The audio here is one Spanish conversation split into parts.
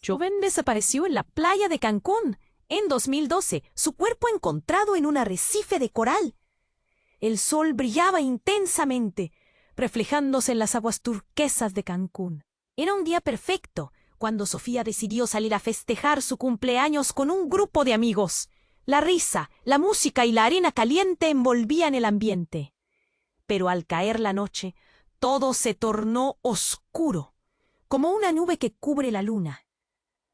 joven desapareció en la playa de Cancún. En 2012, su cuerpo encontrado en un arrecife de coral. El sol brillaba intensamente, reflejándose en las aguas turquesas de Cancún. Era un día perfecto, cuando Sofía decidió salir a festejar su cumpleaños con un grupo de amigos. La risa, la música y la arena caliente envolvían el ambiente. Pero al caer la noche, todo se tornó oscuro, como una nube que cubre la luna.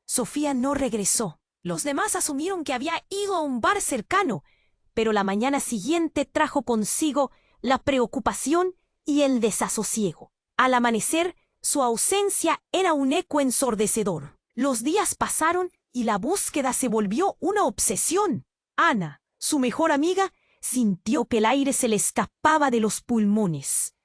Sofía no regresó. Los demás asumieron que había ido a un bar cercano, pero la mañana siguiente trajo consigo la preocupación y el desasosiego. Al amanecer, su ausencia era un eco ensordecedor. Los días pasaron y la búsqueda se volvió una obsesión. Ana, su mejor amiga, sintió que el aire se le escapaba de los pulmones.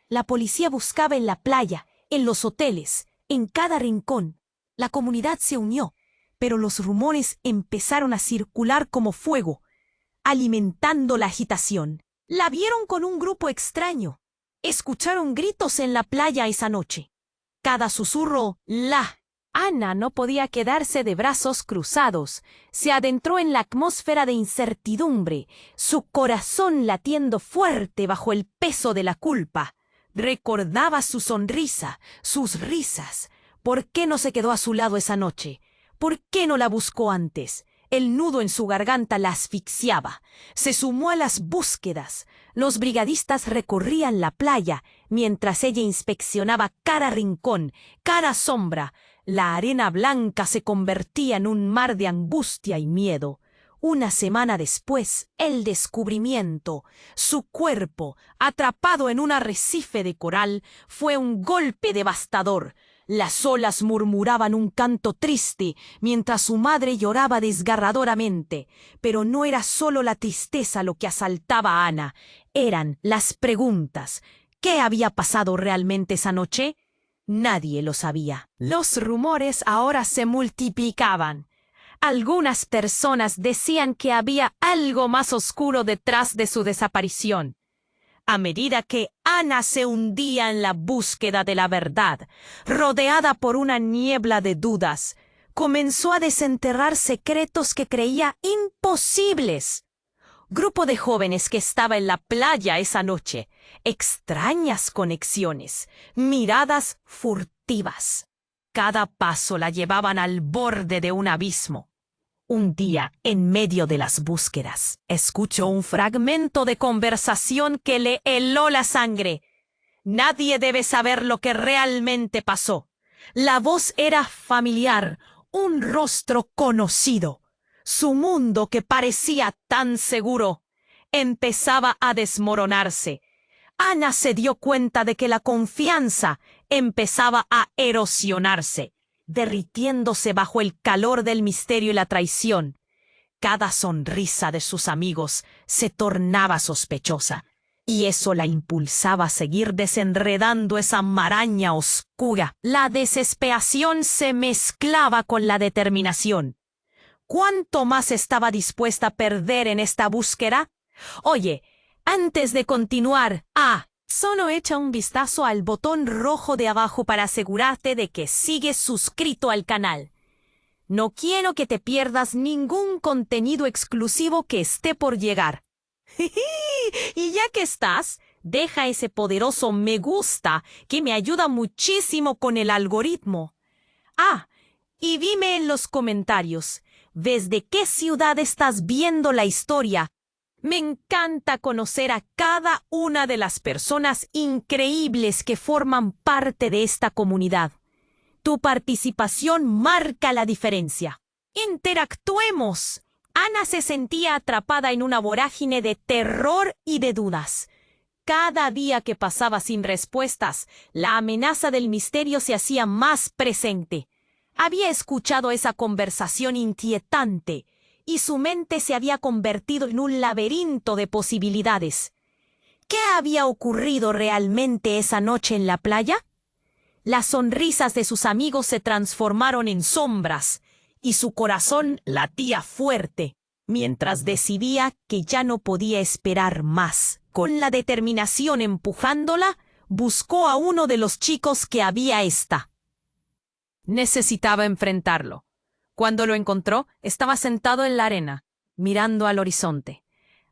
La policía buscaba en la playa, en los hoteles, en cada rincón. La comunidad se unió, pero los rumores empezaron a circular como fuego, alimentando la agitación. La vieron con un grupo extraño. Escucharon gritos en la playa esa noche. Cada susurro, la. Ana no podía quedarse de brazos cruzados. Se adentró en la atmósfera de incertidumbre, su corazón latiendo fuerte bajo el peso de la culpa. Recordaba su sonrisa, sus risas. ¿Por qué no se quedó a su lado esa noche? ¿Por qué no la buscó antes? El nudo en su garganta la asfixiaba. Se sumó a las búsquedas. Los brigadistas recorrían la playa, mientras ella inspeccionaba cada rincón, cada sombra. La arena blanca se convertía en un mar de angustia y miedo. Una semana después, el descubrimiento. Su cuerpo, atrapado en un arrecife de coral, fue un golpe devastador. Las olas murmuraban un canto triste, mientras su madre lloraba desgarradoramente. Pero no era solo la tristeza lo que asaltaba a Ana. Eran las preguntas. ¿Qué había pasado realmente esa noche? Nadie lo sabía. Los rumores ahora se multiplicaban. Algunas personas decían que había algo más oscuro detrás de su desaparición. A medida que Ana se hundía en la búsqueda de la verdad, rodeada por una niebla de dudas, comenzó a desenterrar secretos que creía imposibles. Grupo de jóvenes que estaba en la playa esa noche, extrañas conexiones, miradas furtivas. Cada paso la llevaban al borde de un abismo. Un día, en medio de las búsquedas, escuchó un fragmento de conversación que le heló la sangre. Nadie debe saber lo que realmente pasó. La voz era familiar, un rostro conocido. Su mundo, que parecía tan seguro, empezaba a desmoronarse. Ana se dio cuenta de que la confianza empezaba a erosionarse, derritiéndose bajo el calor del misterio y la traición. Cada sonrisa de sus amigos se tornaba sospechosa, y eso la impulsaba a seguir desenredando esa maraña oscura. La desesperación se mezclaba con la determinación. ¿Cuánto más estaba dispuesta a perder en esta búsqueda? Oye, antes de continuar, solo echa un vistazo al botón rojo de abajo para asegurarte de que sigues suscrito al canal. No quiero que te pierdas ningún contenido exclusivo que esté por llegar. Y ya que estás, deja ese poderoso me gusta que me ayuda muchísimo con el algoritmo. Y dime en los comentarios, ¿desde qué ciudad estás viendo la historia? Me encanta conocer a cada una de las personas increíbles que forman parte de esta comunidad. Tu participación marca la diferencia. ¡Interactuemos! Ana se sentía atrapada en una vorágine de terror y de dudas. Cada día que pasaba sin respuestas, la amenaza del misterio se hacía más presente. Había escuchado esa conversación inquietante, y su mente se había convertido en un laberinto de posibilidades. ¿Qué había ocurrido realmente esa noche en la playa? Las sonrisas de sus amigos se transformaron en sombras, y su corazón latía fuerte, mientras decidía que ya no podía esperar más. Con la determinación empujándola, buscó a uno de los chicos que había Necesitaba enfrentarlo. Cuando lo encontró, estaba sentado en la arena, mirando al horizonte.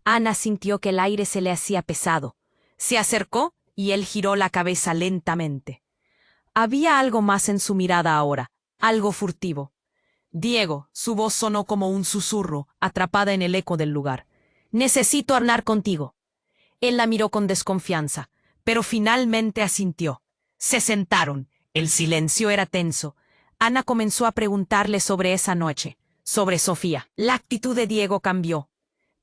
Ana sintió que el aire se le hacía pesado. Se acercó y él giró la cabeza lentamente. Había algo más en su mirada ahora, algo furtivo. Diego, su voz sonó como un susurro, atrapada en el eco del lugar. Necesito hablar contigo. Él la miró con desconfianza, pero finalmente asintió. Se sentaron. El silencio era tenso. Ana comenzó a preguntarle sobre esa noche, sobre Sofía. La actitud de Diego cambió.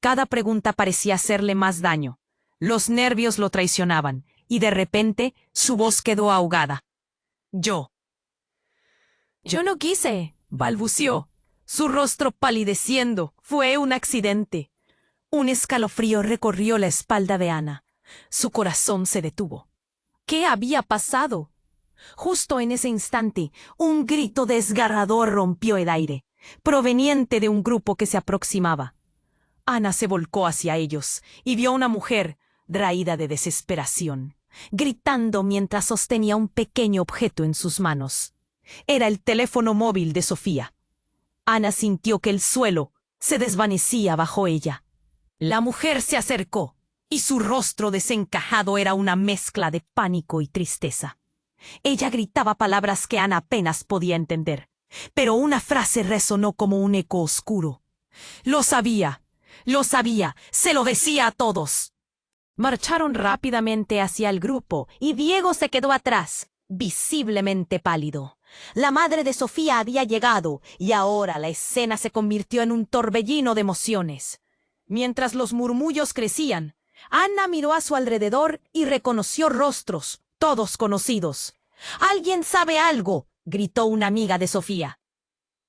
Cada pregunta parecía hacerle más daño. Los nervios lo traicionaban, y de repente su voz quedó ahogada. Yo no quise, balbuceó, su rostro palideciendo. Fue un accidente. Un escalofrío recorrió la espalda de Ana. Su corazón se detuvo. ¿Qué había pasado? Justo en ese instante, un grito desgarrador rompió el aire, proveniente de un grupo que se aproximaba. Ana se volcó hacia ellos y vio a una mujer, raída de desesperación, gritando mientras sostenía un pequeño objeto en sus manos. Era el teléfono móvil de Sofía. Ana sintió que el suelo se desvanecía bajo ella. La mujer se acercó, y su rostro desencajado era una mezcla de pánico y tristeza. Ella gritaba palabras que Ana apenas podía entender, pero una frase resonó como un eco oscuro. Lo sabía, se lo decía a todos. Marcharon rápidamente hacia el grupo y Diego se quedó atrás, visiblemente pálido. La madre de Sofía había llegado y ahora la escena se convirtió en un torbellino de emociones. Mientras los murmullos crecían, Ana miró a su alrededor y reconoció rostros, todos conocidos. «¡Alguien sabe algo!», gritó una amiga de Sofía.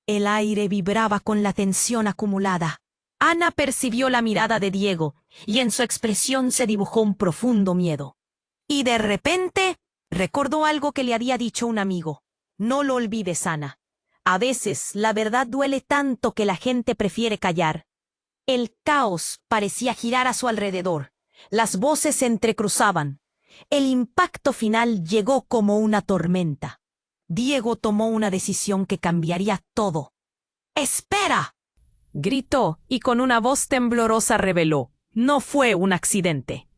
El aire vibraba con la tensión acumulada. Ana percibió la mirada de Diego y en su expresión se dibujó un profundo miedo. Y de repente recordó algo que le había dicho un amigo. No lo olvides, Ana. A veces la verdad duele tanto que la gente prefiere callar. El caos parecía girar a su alrededor. Las voces se entrecruzaban. El impacto final llegó como una tormenta. Diego tomó una decisión que cambiaría todo. «¡Espera!», gritó y con una voz temblorosa reveló. No fue un accidente.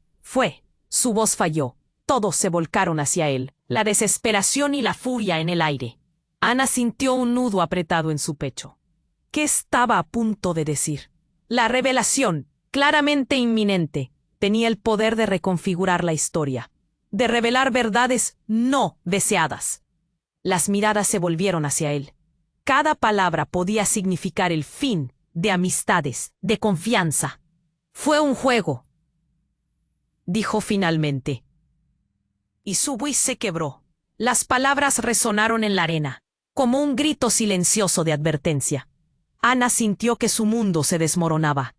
Su voz falló. Todos se volcaron hacia él, la desesperación y la furia en el aire. Ana sintió un nudo apretado en su pecho. ¿Qué estaba a punto de decir? La revelación, claramente inminente, tenía el poder de reconfigurar la historia, de revelar verdades no deseadas. Las miradas se volvieron hacia él. Cada palabra podía significar el fin de amistades, de confianza. «Fue un juego», dijo finalmente. Y su voz se quebró. Las palabras resonaron en la arena, como un grito silencioso de advertencia. Ana sintió que su mundo se desmoronaba.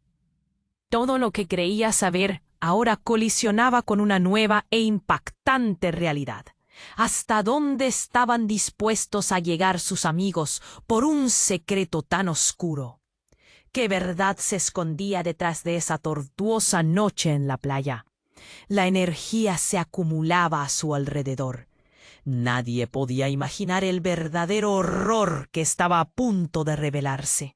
Todo lo que creía saber ahora colisionaba con una nueva e impactante realidad. ¿Hasta dónde estaban dispuestos a llegar sus amigos por un secreto tan oscuro? ¿Qué verdad se escondía detrás de esa tortuosa noche en la playa? La energía se acumulaba a su alrededor. Nadie podía imaginar el verdadero horror que estaba a punto de revelarse.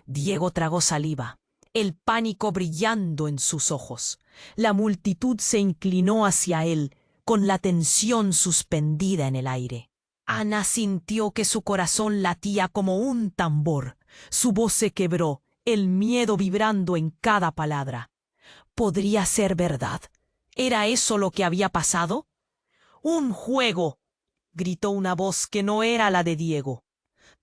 Diego tragó saliva, el pánico brillando en sus ojos. La multitud se inclinó hacia él, con la tensión suspendida en el aire. Ana sintió que su corazón latía como un tambor. Su voz se quebró, el miedo vibrando en cada palabra. ¿Podría ser verdad? ¿Era eso lo que había pasado? «¡Un juego!», gritó una voz que no era la de Diego.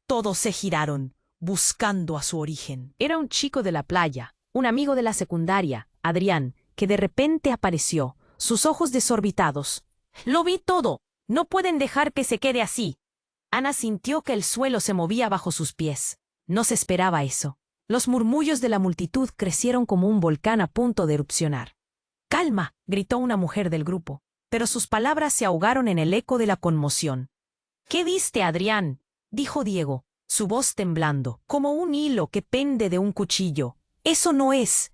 Todos se giraron, buscando a su origen. Era un chico de la playa, un amigo de la secundaria, Adrián, que de repente apareció, sus ojos desorbitados. «Lo vi todo. No pueden dejar que se quede así». Ana sintió que el suelo se movía bajo sus pies. No se esperaba eso. Los murmullos de la multitud crecieron como un volcán a punto de erupcionar. «¡Calma!», gritó una mujer del grupo, pero sus palabras se ahogaron en el eco de la conmoción. «¿Qué viste, Adrián?», dijo Diego, su voz temblando, como un hilo que pende de un cuchillo. «Eso no es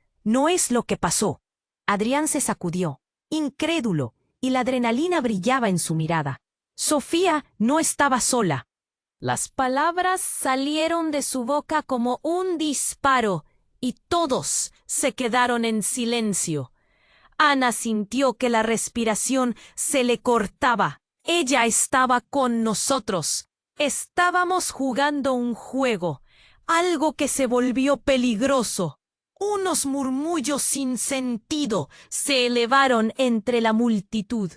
lo que pasó». Adrián se sacudió, incrédulo, y la adrenalina brillaba en su mirada. Sofía no estaba sola. Las palabras salieron de su boca como un disparo y todos se quedaron en silencio. Ana sintió que la respiración se le cortaba. Ella estaba con nosotros. Estábamos jugando un juego, algo que se volvió peligroso. Unos murmullos sin sentido se elevaron entre la multitud.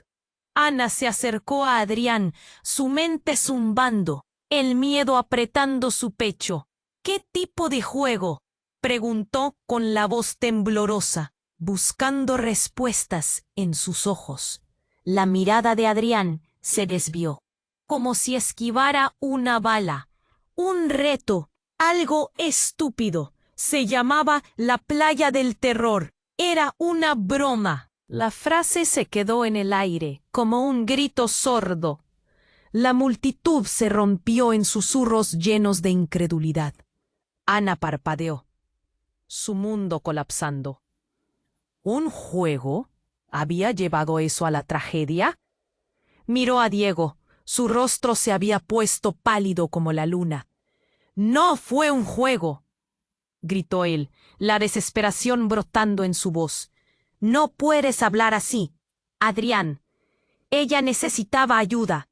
Ana se acercó a Adrián, su mente zumbando, el miedo apretando su pecho. ¿Qué tipo de juego?, preguntó con la voz temblorosa, buscando respuestas en sus ojos. La mirada de Adrián se desvió, como si esquivara una bala. Un reto, algo estúpido. Se llamaba la playa del terror. Era una broma. La frase se quedó en el aire, como un grito sordo. La multitud se rompió en susurros llenos de incredulidad. Ana parpadeó, su mundo colapsando. ¿Un juego había llevado eso a la tragedia? Miró a Diego. Su rostro se había puesto pálido como la luna. «No fue un juego», gritó él, la desesperación brotando en su voz. «No puedes hablar así, Adrián. Ella necesitaba ayuda».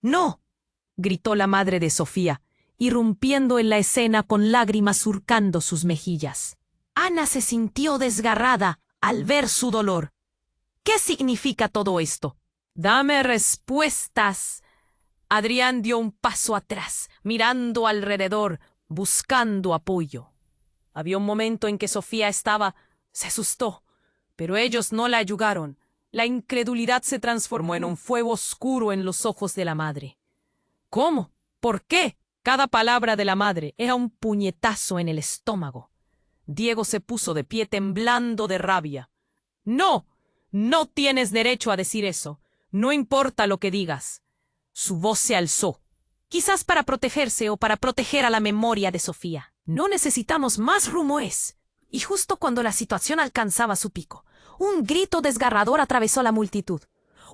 «No», gritó la madre de Sofía, irrumpiendo en la escena con lágrimas surcando sus mejillas. Ana se sintió desgarrada al ver su dolor. «¿Qué significa todo esto? Dame respuestas». Adrián dio un paso atrás, mirando alrededor, buscando apoyo. Había un momento en que Sofía se asustó, pero ellos no la ayudaron. La incredulidad se transformó en un fuego oscuro en los ojos de la madre. ¿Cómo? ¿Por qué? Cada palabra de la madre era un puñetazo en el estómago. Diego se puso de pie temblando de rabia. «No, no tienes derecho a decir eso. No importa lo que digas». Su voz se alzó, quizás para protegerse o para proteger a la memoria de Sofía. «No necesitamos más rumores». Y justo cuando la situación alcanzaba su pico, un grito desgarrador atravesó la multitud.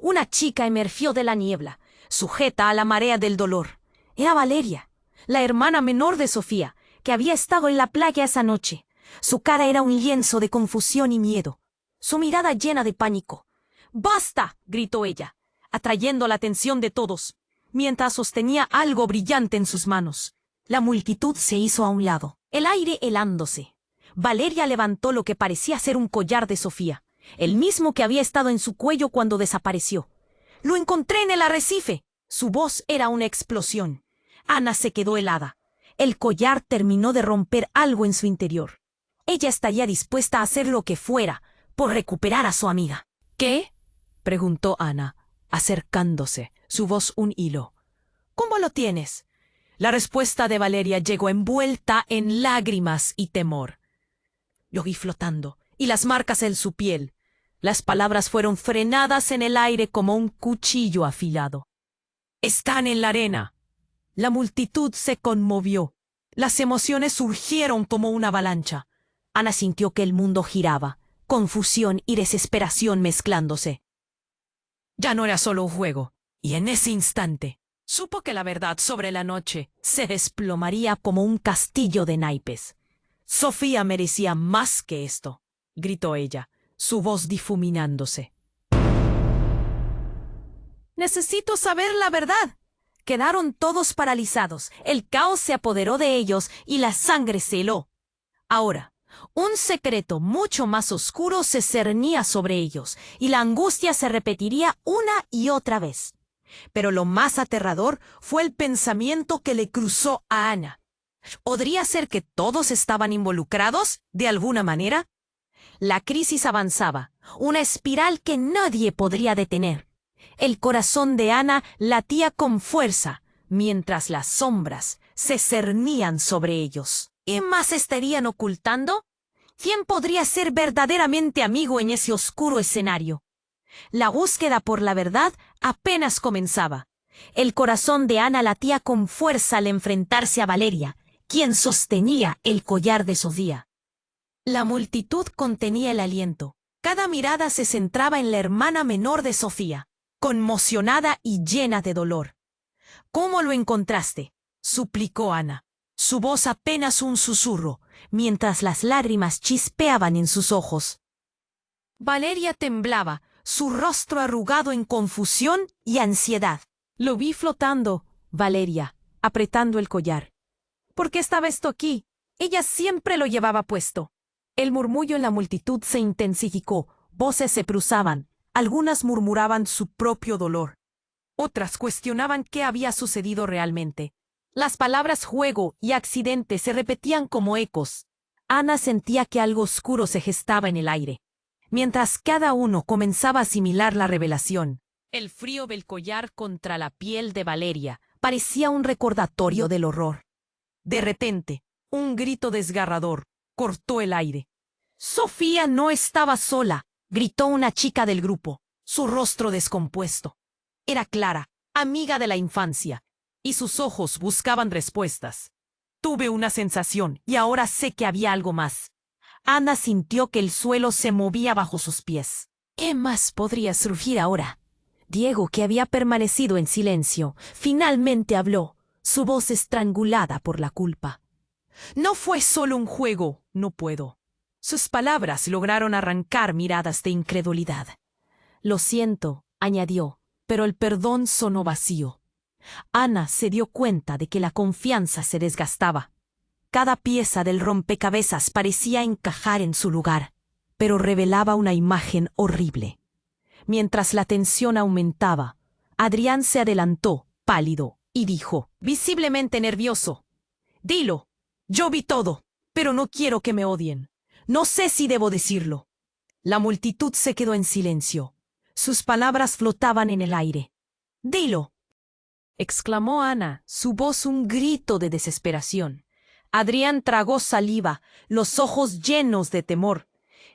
Una chica emergió de la niebla, sujeta a la marea del dolor. Era Valeria, la hermana menor de Sofía, que había estado en la playa esa noche. Su cara era un lienzo de confusión y miedo, su mirada llena de pánico. «¡Basta!», gritó ella, atrayendo la atención de todos, mientras sostenía algo brillante en sus manos. La multitud se hizo a un lado, el aire helándose. Valeria levantó lo que parecía ser un collar de Sofía, el mismo que había estado en su cuello cuando desapareció. «Lo encontré en el arrecife». Su voz era una explosión. Ana se quedó helada. El collar terminó de romper algo en su interior. Ella estaría dispuesta a hacer lo que fuera por recuperar a su amiga. «¿Qué?», preguntó Ana, acercándose, su voz un hilo. «¿Cómo lo tienes?». La respuesta de Valeria llegó envuelta en lágrimas y temor. «Lo vi flotando, y las marcas en su piel». Las palabras fueron frenadas en el aire como un cuchillo afilado. «Están en la arena». La multitud se conmovió. Las emociones surgieron como una avalancha. Ana sintió que el mundo giraba, confusión y desesperación mezclándose. Ya no era solo un juego, y en ese instante supo que la verdad sobre la noche se desplomaría como un castillo de naipes. «Sofía merecía más que esto», gritó ella, su voz difuminándose. «Necesito saber la verdad». Quedaron todos paralizados, el caos se apoderó de ellos y la sangre se heló. Ahora, un secreto mucho más oscuro se cernía sobre ellos, y la angustia se repetiría una y otra vez. Pero lo más aterrador fue el pensamiento que le cruzó a Ana. ¿Podría ser que todos estaban involucrados, de alguna manera? La crisis avanzaba, una espiral que nadie podría detener. El corazón de Ana latía con fuerza, mientras las sombras se cernían sobre ellos. ¿Qué más estarían ocultando? ¿Quién podría ser verdaderamente amigo en ese oscuro escenario? La búsqueda por la verdad apenas comenzaba. El corazón de Ana latía con fuerza al enfrentarse a Valeria, quien sostenía el collar de Sofía. La multitud contenía el aliento. Cada mirada se centraba en la hermana menor de Sofía, conmocionada y llena de dolor. «¿Cómo lo encontraste?», suplicó Ana, su voz apenas un susurro, mientras las lágrimas chispeaban en sus ojos. Valeria temblaba, su rostro arrugado en confusión y ansiedad. Lo vi flotando, Valeria, apretando el collar. ¿Por qué estaba esto aquí? Ella siempre lo llevaba puesto. El murmullo en la multitud se intensificó, voces se cruzaban, algunas murmuraban su propio dolor. Otras cuestionaban qué había sucedido realmente. Las palabras juego y accidente se repetían como ecos. Ana sentía que algo oscuro se gestaba en el aire. Mientras cada uno comenzaba a asimilar la revelación, el frío del collar contra la piel de Valeria parecía un recordatorio del horror. De repente, un grito desgarrador cortó el aire. «Sofía no estaba sola», gritó una chica del grupo, su rostro descompuesto. Era Clara, amiga de la infancia, y sus ojos buscaban respuestas. Tuve una sensación y ahora sé que había algo más. Ana sintió que el suelo se movía bajo sus pies. ¿Qué más podría surgir ahora? Diego, que había permanecido en silencio, finalmente habló, su voz estrangulada por la culpa. «No fue solo un juego, no puedo». Sus palabras lograron arrancar miradas de incredulidad. «Lo siento», añadió, pero el perdón sonó vacío. Ana se dio cuenta de que la confianza se desgastaba. Cada pieza del rompecabezas parecía encajar en su lugar, pero revelaba una imagen horrible. Mientras la tensión aumentaba, Adrián se adelantó, pálido, y dijo, visiblemente nervioso: «Dilo, yo vi todo, pero no quiero que me odien. No sé si debo decirlo». La multitud se quedó en silencio. Sus palabras flotaban en el aire. «Dilo», exclamó Ana, su voz un grito de desesperación. Adrián tragó saliva, los ojos llenos de temor.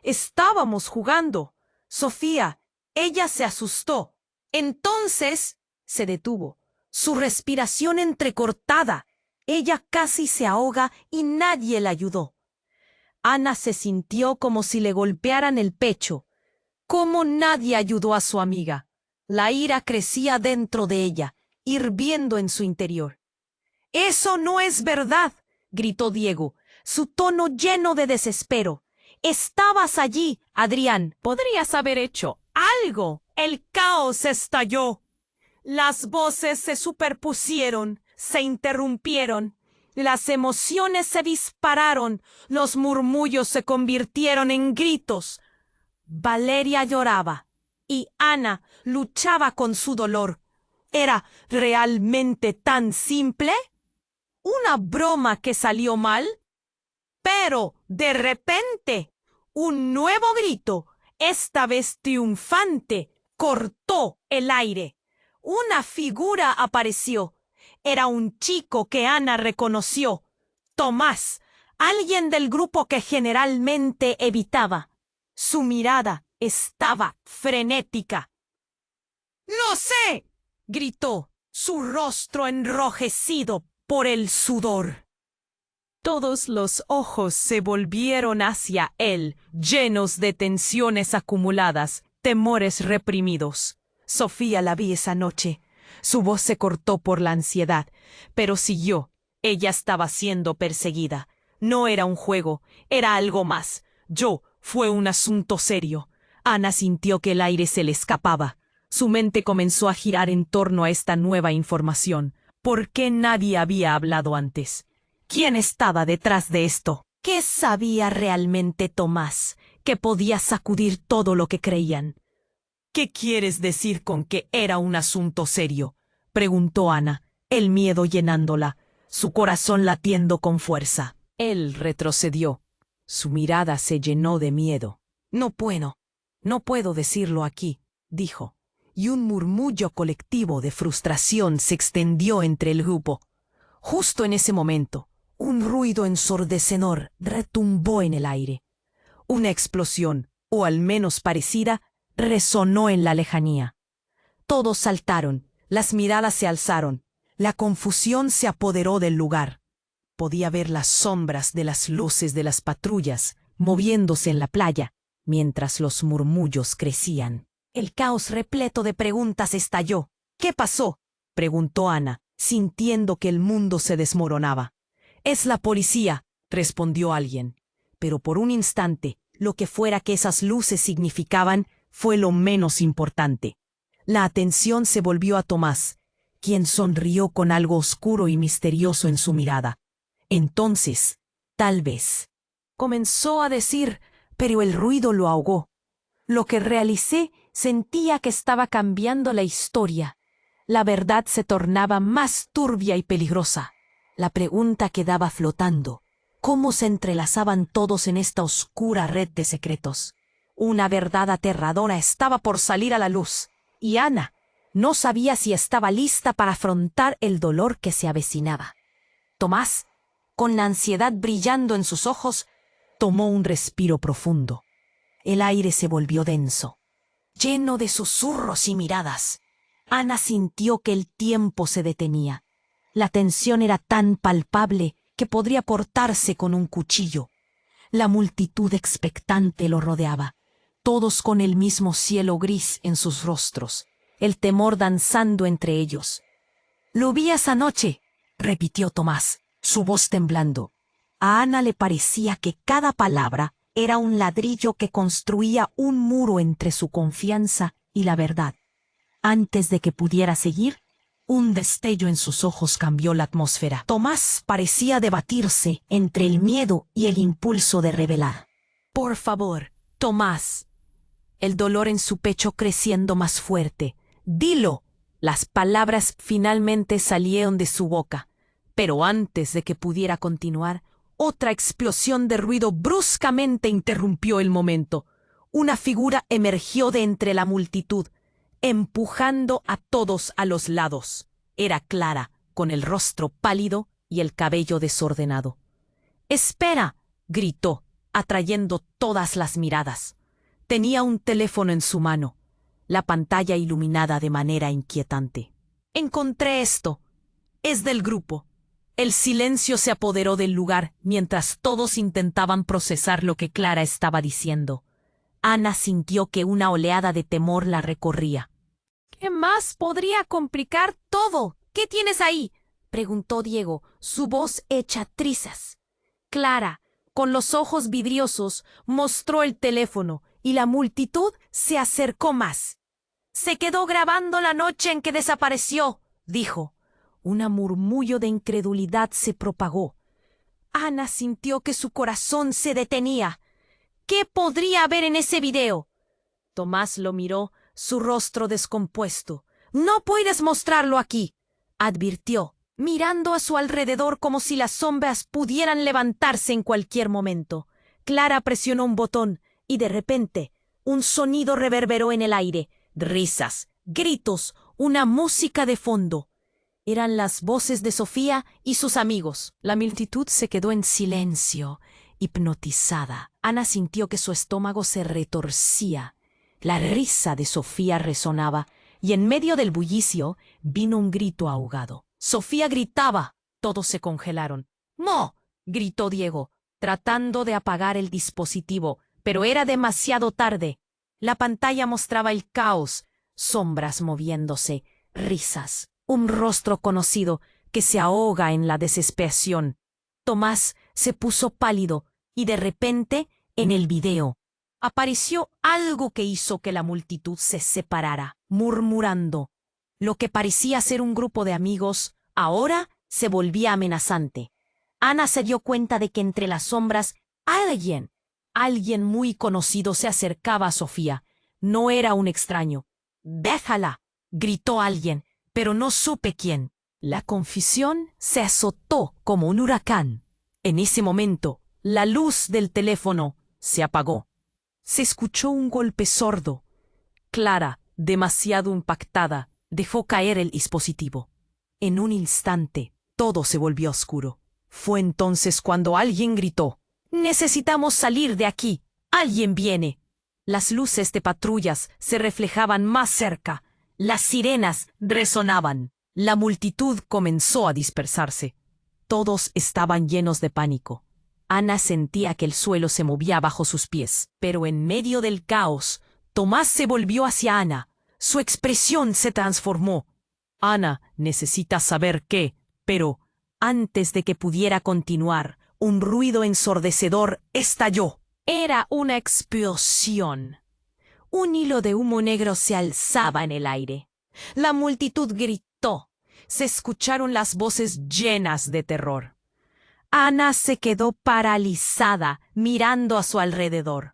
«Estábamos jugando. Sofía». Ella se asustó. Entonces se detuvo, su respiración entrecortada. Ella casi se ahoga y nadie la ayudó. Ana se sintió como si le golpearan el pecho. ¿Cómo nadie ayudó a su amiga? La ira crecía dentro de ella, hirviendo en su interior. «¡Eso no es verdad!», gritó Diego, su tono lleno de desespero. «Estabas allí, Adrián. Podrías haber hecho algo». El caos estalló. Las voces se superpusieron, se interrumpieron. Las emociones se dispararon, los murmullos se convirtieron en gritos. Valeria lloraba y Ana luchaba con su dolor. ¿Era realmente tan simple? ¿Una broma que salió mal? Pero, de repente, un nuevo grito, esta vez triunfante, cortó el aire. Una figura apareció. Era un chico que Ana reconoció. Tomás, alguien del grupo que generalmente evitaba. Su mirada estaba frenética. «¡Lo sé!», gritó, su rostro enrojecido por el sudor. Todos los ojos se volvieron hacia él, llenos de tensiones acumuladas, temores reprimidos. Sofía la vi esa noche. Su voz se cortó por la ansiedad, pero siguió. Ella estaba siendo perseguida. No era un juego, era algo más. Fue un asunto serio. Ana sintió que el aire se le escapaba. Su mente comenzó a girar en torno a esta nueva información. ¿Por qué nadie había hablado antes? ¿Quién estaba detrás de esto? ¿Qué sabía realmente Tomás, que podía sacudir todo lo que creían? «¿Qué quieres decir con que era un asunto serio?», preguntó Ana, el miedo llenándola, su corazón latiendo con fuerza. Él retrocedió. Su mirada se llenó de miedo. «No puedo decirlo aquí», dijo, y un murmullo colectivo de frustración se extendió entre el grupo. Justo en ese momento, un ruido ensordecedor retumbó en el aire. Una explosión, o al menos parecida, resonó en la lejanía. Todos saltaron, las miradas se alzaron, la confusión se apoderó del lugar. Podía ver las sombras de las luces de las patrullas moviéndose en la playa, mientras los murmullos crecían. El caos repleto de preguntas estalló. «¿Qué pasó?», preguntó Ana, sintiendo que el mundo se desmoronaba. «Es la policía», respondió alguien. Pero por un instante, lo que fuera que esas luces significaban fue lo menos importante. La atención se volvió a Tomás, quien sonrió con algo oscuro y misterioso en su mirada. Entonces, tal vez, comenzó a decir, pero el ruido lo ahogó. Lo que realicé sentía que estaba cambiando la historia. La verdad se tornaba más turbia y peligrosa. La pregunta quedaba flotando. ¿Cómo se entrelazaban todos en esta oscura red de secretos? Una verdad aterradora estaba por salir a la luz, y Ana no sabía si estaba lista para afrontar el dolor que se avecinaba. Tomás, con la ansiedad brillando en sus ojos, tomó un respiro profundo. El aire se volvió denso, lleno de susurros y miradas. Ana sintió que el tiempo se detenía. La tensión era tan palpable que podría cortarse con un cuchillo. La multitud expectante lo rodeaba, todos con el mismo cielo gris en sus rostros, el temor danzando entre ellos. «Lo vi esa noche», repitió Tomás, su voz temblando. A Ana le parecía que cada palabra era un ladrillo que construía un muro entre su confianza y la verdad. Antes de que pudiera seguir, un destello en sus ojos cambió la atmósfera. Tomás parecía debatirse entre el miedo y el impulso de revelar. «Por favor, Tomás». El dolor en su pecho creciendo más fuerte. «Dilo». Las palabras finalmente salieron de su boca. Pero antes de que pudiera continuar, otra explosión de ruido bruscamente interrumpió el momento. Una figura emergió de entre la multitud, empujando a todos a los lados. Era Clara, con el rostro pálido y el cabello desordenado. «¡Espera!», gritó, atrayendo todas las miradas. Tenía un teléfono en su mano, la pantalla iluminada de manera inquietante. «Encontré esto. Es del grupo». El silencio se apoderó del lugar mientras todos intentaban procesar lo que Clara estaba diciendo. Ana sintió que una oleada de temor la recorría. «¿Qué más podría complicar todo? ¿Qué tienes ahí?», preguntó Diego, su voz hecha trizas. Clara, con los ojos vidriosos, mostró el teléfono y la multitud se acercó más. «Se quedó grabando la noche en que desapareció», dijo. Un murmullo de incredulidad se propagó. Ana sintió que su corazón se detenía. ¿Qué podría haber en ese video? Tomás lo miró, su rostro descompuesto. «No puedes mostrarlo aquí», advirtió, mirando a su alrededor como si las sombras pudieran levantarse en cualquier momento. Clara presionó un botón y de repente un sonido reverberó en el aire. Risas, gritos, una música de fondo. Eran las voces de Sofía y sus amigos. La multitud se quedó en silencio, hipnotizada. Ana sintió que su estómago se retorcía. La risa de Sofía resonaba, y en medio del bullicio vino un grito ahogado. Sofía gritaba. Todos se congelaron. «¡No!», gritó Diego, tratando de apagar el dispositivo, pero era demasiado tarde. La pantalla mostraba el caos, sombras moviéndose, risas, un rostro conocido que se ahoga en la desesperación. Tomás se puso pálido y de repente, en el video, apareció algo que hizo que la multitud se separara, murmurando. Lo que parecía ser un grupo de amigos, ahora se volvía amenazante. Ana se dio cuenta de que entre las sombras alguien muy conocido se acercaba a Sofía. No era un extraño. «¡Déjala!», gritó alguien, pero no supe quién. La confusión se azotó como un huracán. En ese momento, la luz del teléfono se apagó. Se escuchó un golpe sordo. Clara, demasiado impactada, dejó caer el dispositivo. En un instante, todo se volvió oscuro. Fue entonces cuando alguien gritó: «¡Necesitamos salir de aquí! ¡Alguien viene!». Las luces de patrullas se reflejaban más cerca. Las sirenas resonaban. La multitud comenzó a dispersarse. Todos estaban llenos de pánico. Ana sentía que el suelo se movía bajo sus pies. Pero en medio del caos, Tomás se volvió hacia Ana. Su expresión se transformó. Ana necesita saber qué, pero antes de que pudiera continuar, un ruido ensordecedor estalló. Era una explosión. Un hilo de humo negro se alzaba en el aire. La multitud gritó. Se escucharon las voces llenas de terror. Ana se quedó paralizada, mirando a su alrededor.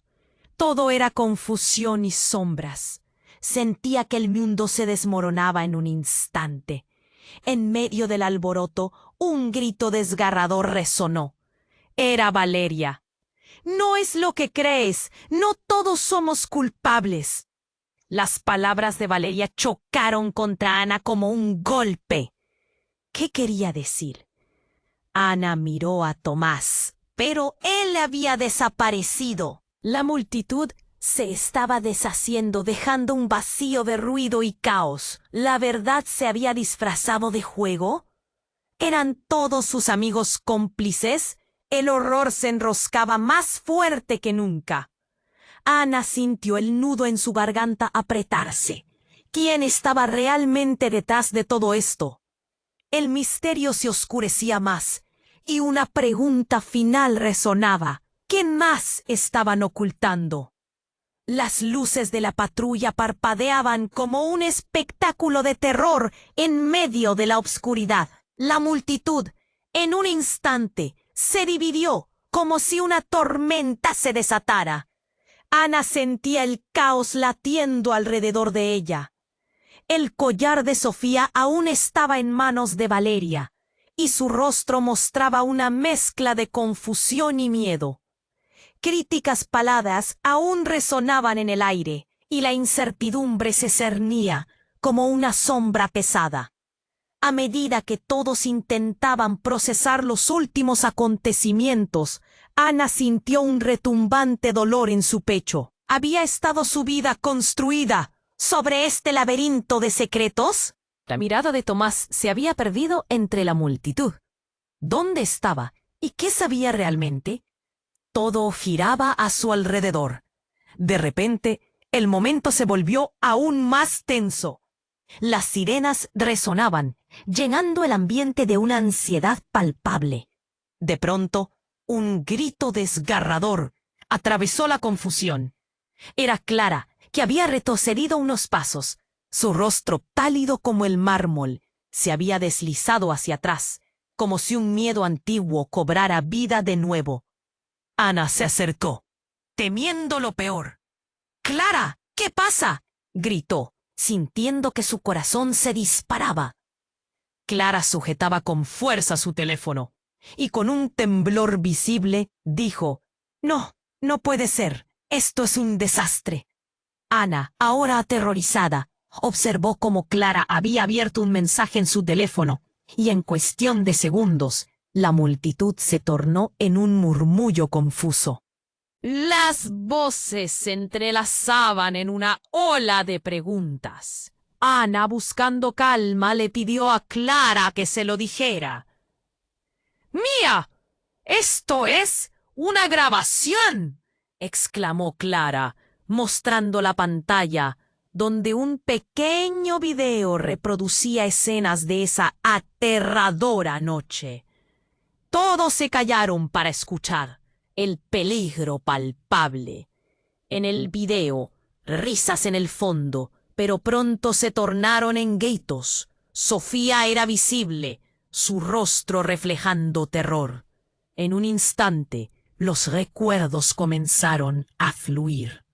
Todo era confusión y sombras. Sentía que el mundo se desmoronaba en un instante. En medio del alboroto, un grito desgarrador resonó. Era Valeria. «No es lo que crees. No todos somos culpables». Las palabras de Valeria chocaron contra Ana como un golpe. ¿Qué quería decir? Ana miró a Tomás, pero él había desaparecido. La multitud se estaba deshaciendo, dejando un vacío de ruido y caos. ¿La verdad se había disfrazado de juego? ¿Eran todos sus amigos cómplices? El horror se enroscaba más fuerte que nunca. Ana sintió el nudo en su garganta apretarse. ¿Quién estaba realmente detrás de todo esto? El misterio se oscurecía más, y una pregunta final resonaba. ¿Qué más estaban ocultando? Las luces de la patrulla parpadeaban como un espectáculo de terror en medio de la oscuridad. La multitud, en un instante, se dividió como si una tormenta se desatara. Ana sentía el caos latiendo alrededor de ella. El collar de Sofía aún estaba en manos de Valeria, y su rostro mostraba una mezcla de confusión y miedo. Críticas palabras aún resonaban en el aire, y la incertidumbre se cernía como una sombra pesada. A medida que todos intentaban procesar los últimos acontecimientos, Ana sintió un retumbante dolor en su pecho. ¿Había estado su vida construida sobre este laberinto de secretos? La mirada de Tomás se había perdido entre la multitud. ¿Dónde estaba? ¿Y qué sabía realmente? Todo giraba a su alrededor. De repente, el momento se volvió aún más tenso. Las sirenas resonaban, llenando el ambiente de una ansiedad palpable. De pronto, un grito desgarrador atravesó la confusión. Era Clara, que había retrocedido unos pasos. Su rostro, pálido como el mármol, se había deslizado hacia atrás, como si un miedo antiguo cobrara vida de nuevo. Ana se acercó, temiendo lo peor. «¡Clara! ¿Qué pasa?», gritó, sintiendo que su corazón se disparaba. Clara sujetaba con fuerza su teléfono, y con un temblor visible dijo: «No, no puede ser. Esto es un desastre». Ana, ahora aterrorizada, observó cómo Clara había abierto un mensaje en su teléfono, y en cuestión de segundos, la multitud se tornó en un murmullo confuso. Las voces se entrelazaban en una ola de preguntas. Ana, buscando calma, le pidió a Clara que se lo dijera. «¡Mía! ¡Esto es una grabación!», exclamó Clara, mostrando la pantalla, donde un pequeño video reproducía escenas de esa aterradora noche. Todos se callaron para escuchar. El peligro palpable. En el video, risas en el fondo, pero pronto se tornaron en gritos. Sofía era visible, su rostro reflejando terror. En un instante, los recuerdos comenzaron a fluir.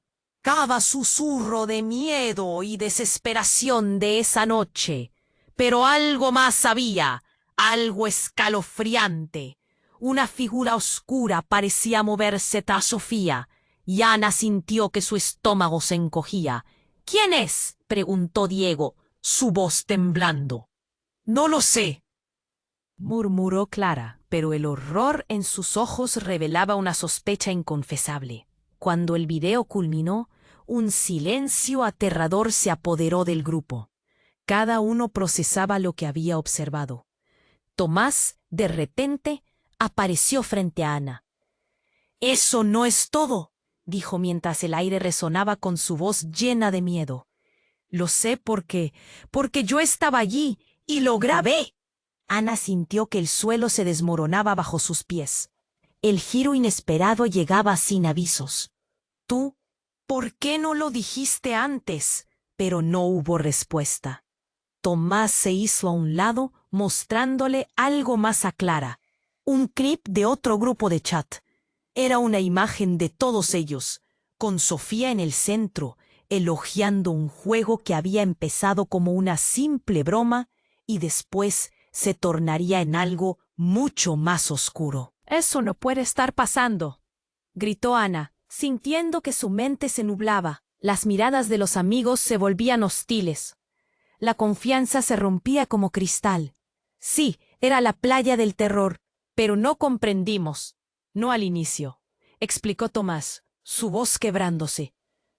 Cada susurro de miedo y desesperación de esa noche. Pero algo más había, algo escalofriante. Una figura oscura parecía moverse tras Sofía, y Ana sintió que su estómago se encogía. «¿Quién es?», preguntó Diego, su voz temblando. «No lo sé», murmuró Clara, pero el horror en sus ojos revelaba una sospecha inconfesable. Cuando el video culminó, un silencio aterrador se apoderó del grupo. Cada uno procesaba lo que había observado. Tomás, de repente, apareció frente a Ana. «Eso no es todo», dijo mientras el aire resonaba con su voz llena de miedo. Lo sé porque yo estaba allí y lo grabé. Ana sintió que el suelo se desmoronaba bajo sus pies. El giro inesperado llegaba sin avisos. ¿Tú? ¿Por qué no lo dijiste antes? Pero no hubo respuesta. Tomás se hizo a un lado, mostrándole algo más a Clara. Un clip de otro grupo de chat. Era una imagen de todos ellos, con Sofía en el centro, elogiando un juego que había empezado como una simple broma y después se tornaría en algo mucho más oscuro. Eso no puede estar pasando, gritó Ana, sintiendo que su mente se nublaba. Las miradas de los amigos se volvían hostiles. La confianza se rompía como cristal. Sí, era la playa del terror, pero no comprendimos. No al inicio, explicó Tomás, su voz quebrándose.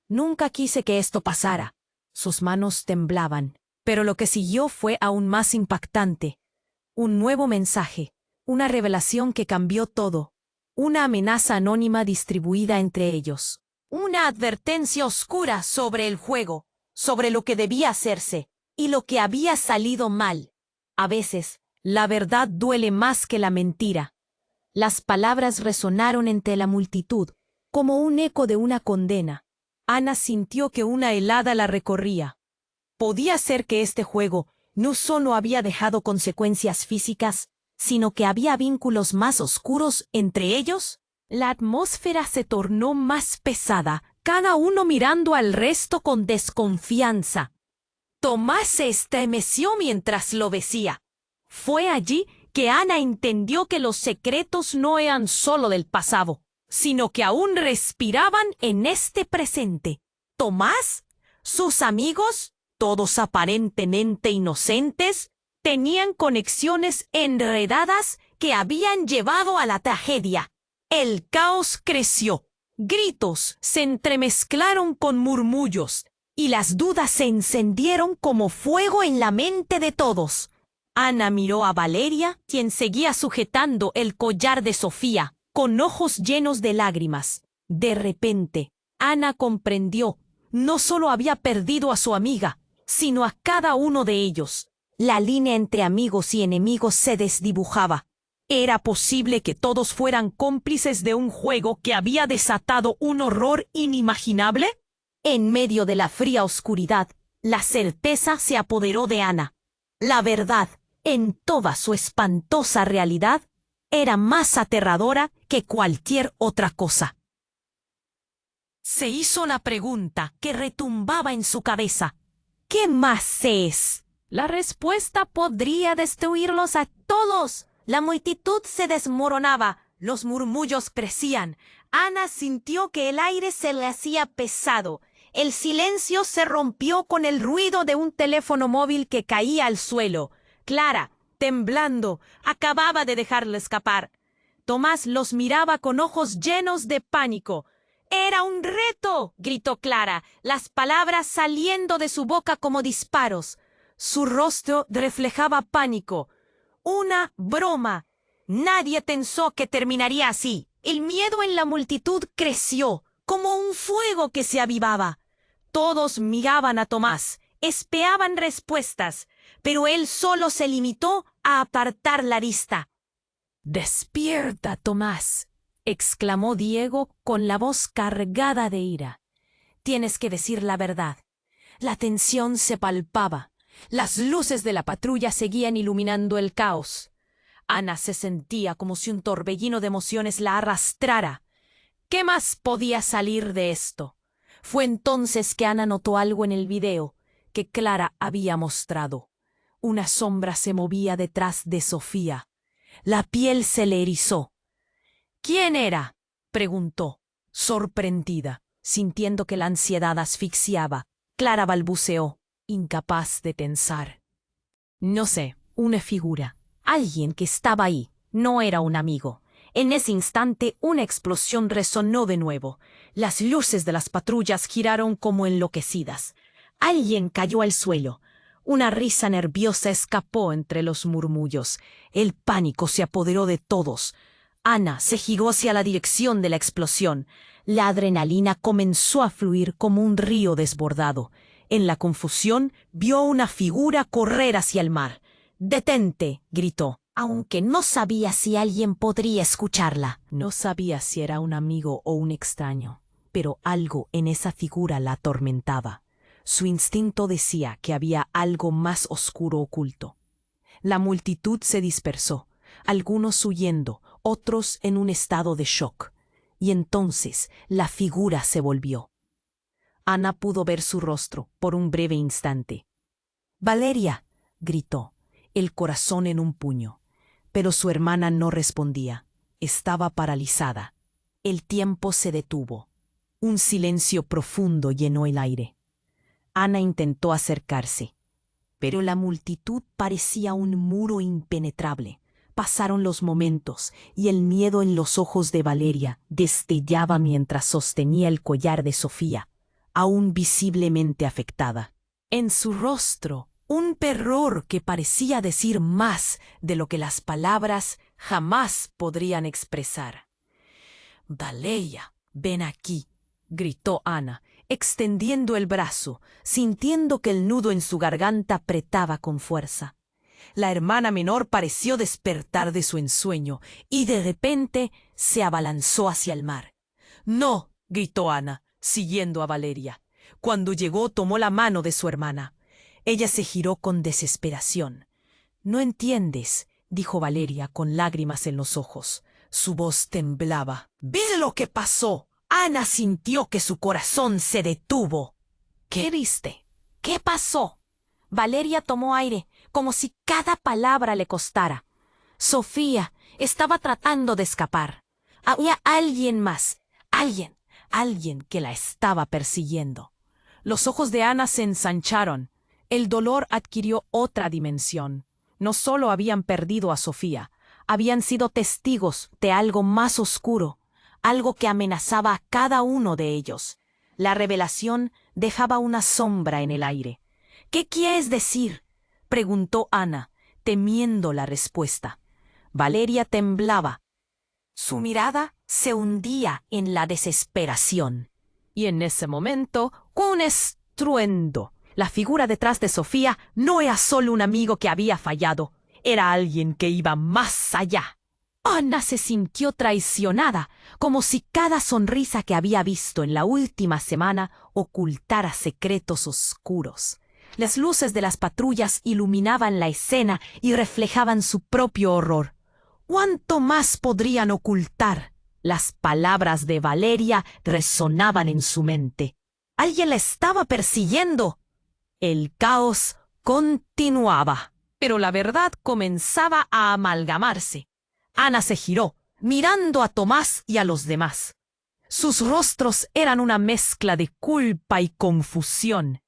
Nunca quise que esto pasara. Sus manos temblaban, pero lo que siguió fue aún más impactante. Un nuevo mensaje, una revelación que cambió todo, una amenaza anónima distribuida entre ellos. Una advertencia oscura sobre el juego, sobre lo que debía hacerse y lo que había salido mal. A veces, la verdad duele más que la mentira. Las palabras resonaron entre la multitud, como un eco de una condena. Ana sintió que una helada la recorría. Podía ser que este juego no solo había dejado consecuencias físicas, sino que había vínculos más oscuros entre ellos. La atmósfera se tornó más pesada, cada uno mirando al resto con desconfianza. Tomás se estremeció mientras lo decía. Fue allí que Ana entendió que los secretos no eran solo del pasado, sino que aún respiraban en este presente. ¿Tomás? ¿Sus amigos? Todos aparentemente inocentes, tenían conexiones enredadas que habían llevado a la tragedia. El caos creció. Gritos se entremezclaron con murmullos, y las dudas se encendieron como fuego en la mente de todos. Ana miró a Valeria, quien seguía sujetando el collar de Sofía, con ojos llenos de lágrimas. De repente, Ana comprendió, no solo había perdido a su amiga, sino a cada uno de ellos. La línea entre amigos y enemigos se desdibujaba. ¿Era posible que todos fueran cómplices de un juego que había desatado un horror inimaginable? En medio de la fría oscuridad, la certeza se apoderó de Ana. La verdad, en toda su espantosa realidad, era más aterradora que cualquier otra cosa. Se hizo la pregunta que retumbaba en su cabeza. ¿Qué más es? La respuesta podría destruirlos a todos. La multitud se desmoronaba, los murmullos crecían. Ana sintió que el aire se le hacía pesado. El silencio se rompió con el ruido de un teléfono móvil que caía al suelo. Clara, temblando, acababa de dejarlo escapar. Tomás los miraba con ojos llenos de pánico. «¡Era un reto!», gritó Clara, las palabras saliendo de su boca como disparos. Su rostro reflejaba pánico. «Una broma. Nadie pensó que terminaría así». El miedo en la multitud creció, como un fuego que se avivaba. Todos miraban a Tomás, espiaban respuestas, pero él solo se limitó a apartar la vista. «¡Despierta, Tomás!», exclamó Diego con la voz cargada de ira. «Tienes que decir la verdad». La tensión se palpaba. Las luces de la patrulla seguían iluminando el caos. Ana se sentía como si un torbellino de emociones la arrastrara. ¿Qué más podía salir de esto? Fue entonces que Ana notó algo en el video que Clara había mostrado. Una sombra se movía detrás de Sofía. La piel se le erizó. «¿Quién era?», preguntó, sorprendida, sintiendo que la ansiedad asfixiaba. Clara balbuceó, incapaz de pensar. «No sé, una figura. Alguien que estaba ahí. No era un amigo». En ese instante, una explosión resonó de nuevo. Las luces de las patrullas giraron como enloquecidas. Alguien cayó al suelo. Una risa nerviosa escapó entre los murmullos. El pánico se apoderó de todos. Ana se giró hacia la dirección de la explosión. La adrenalina comenzó a fluir como un río desbordado. En la confusión vio una figura correr hacia el mar. «¡Detente!», gritó, aunque no sabía si alguien podría escucharla. No sabía si era un amigo o un extraño, pero algo en esa figura la atormentaba. Su instinto decía que había algo más oscuro oculto. La multitud se dispersó, algunos huyendo, otros en un estado de shock. Y entonces la figura se volvió. Ana pudo ver su rostro por un breve instante. «¡Valeria!», gritó, el corazón en un puño. Pero su hermana no respondía. Estaba paralizada. El tiempo se detuvo. Un silencio profundo llenó el aire. Ana intentó acercarse, pero la multitud parecía un muro impenetrable. Pasaron los momentos y el miedo en los ojos de Valeria destellaba mientras sostenía el collar de Sofía, aún visiblemente afectada. En su rostro, un terror que parecía decir más de lo que las palabras jamás podrían expresar. «Valeria, ven aquí», gritó Ana, extendiendo el brazo, sintiendo que el nudo en su garganta apretaba con fuerza. La hermana menor pareció despertar de su ensueño y de repente se abalanzó hacia el mar. «¡No!», gritó Ana, siguiendo a Valeria. Cuando llegó tomó la mano de su hermana. Ella se giró con desesperación. «No entiendes», dijo Valeria con lágrimas en los ojos. Su voz temblaba. «¿Ves lo que pasó?». Ana sintió que su corazón se detuvo. «¿Qué viste? ¿Qué pasó?». Valeria tomó aire, como si cada palabra le costara. Sofía estaba tratando de escapar. Había alguien más, alguien que la estaba persiguiendo. Los ojos de Ana se ensancharon. El dolor adquirió otra dimensión. No solo habían perdido a Sofía, habían sido testigos de algo más oscuro, algo que amenazaba a cada uno de ellos. La revelación dejaba una sombra en el aire. «¿Qué quieres decir?», preguntó Ana, temiendo la respuesta. Valeria temblaba. Su mirada se hundía en la desesperación. Y en ese momento, con un estruendo, la figura detrás de Sofía no era solo un amigo que había fallado, era alguien que iba más allá. Ana se sintió traicionada, como si cada sonrisa que había visto en la última semana ocultara secretos oscuros. Las luces de las patrullas iluminaban la escena y reflejaban su propio horror. ¿Cuánto más podrían ocultar? Las palabras de Valeria resonaban en su mente. Alguien la estaba persiguiendo. El caos continuaba, pero la verdad comenzaba a amalgamarse. Ana se giró, mirando a Tomás y a los demás. Sus rostros eran una mezcla de culpa y confusión.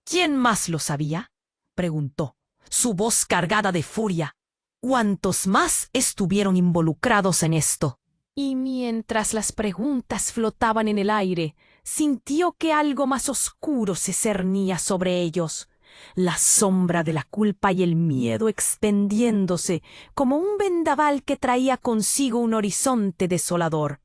«¿Quién más lo sabía?», preguntó, su voz cargada de furia. «¿Cuántos más estuvieron involucrados en esto?». Y mientras las preguntas flotaban en el aire, sintió que algo más oscuro se cernía sobre ellos. La sombra de la culpa y el miedo extendiéndose como un vendaval que traía consigo un horizonte desolador.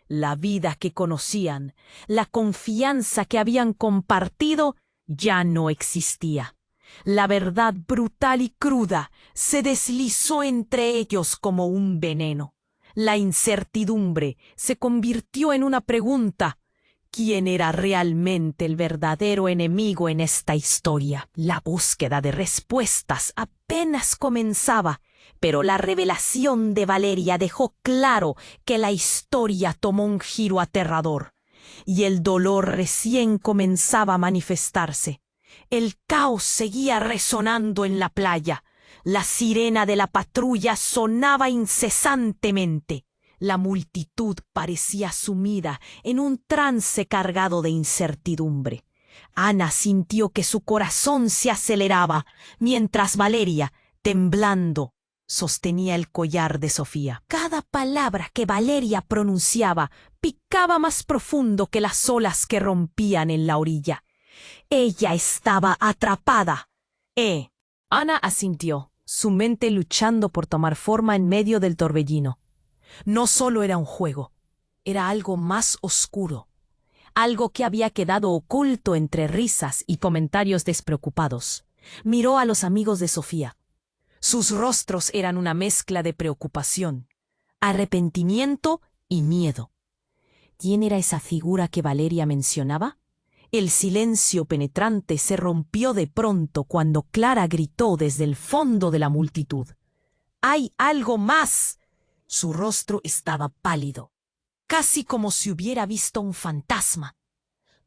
La vida que conocían, la confianza que habían compartido, ya no existía. La verdad brutal y cruda se deslizó entre ellos como un veneno. La incertidumbre se convirtió en una pregunta. ¿Quién era realmente el verdadero enemigo en esta historia? La búsqueda de respuestas apenas comenzaba, pero la revelación de Valeria dejó claro que la historia tomó un giro aterrador, y el dolor recién comenzaba a manifestarse. El caos seguía resonando en la playa. La sirena de la patrulla sonaba incesantemente. La multitud parecía sumida en un trance cargado de incertidumbre. Ana sintió que su corazón se aceleraba, mientras Valeria, temblando, sostenía el collar de Sofía. Cada palabra que Valeria pronunciaba picaba más profundo que las olas que rompían en la orilla. Ella estaba atrapada. Ana asintió, su mente luchando por tomar forma en medio del torbellino. No solo era un juego, era algo más oscuro, algo que había quedado oculto entre risas y comentarios despreocupados. Miró a los amigos de Sofía. Sus rostros eran una mezcla de preocupación, arrepentimiento y miedo. ¿Quién era esa figura que Valeria mencionaba? El silencio penetrante se rompió de pronto cuando Clara gritó desde el fondo de la multitud. ¡Hay algo más! Su rostro estaba pálido, casi como si hubiera visto un fantasma.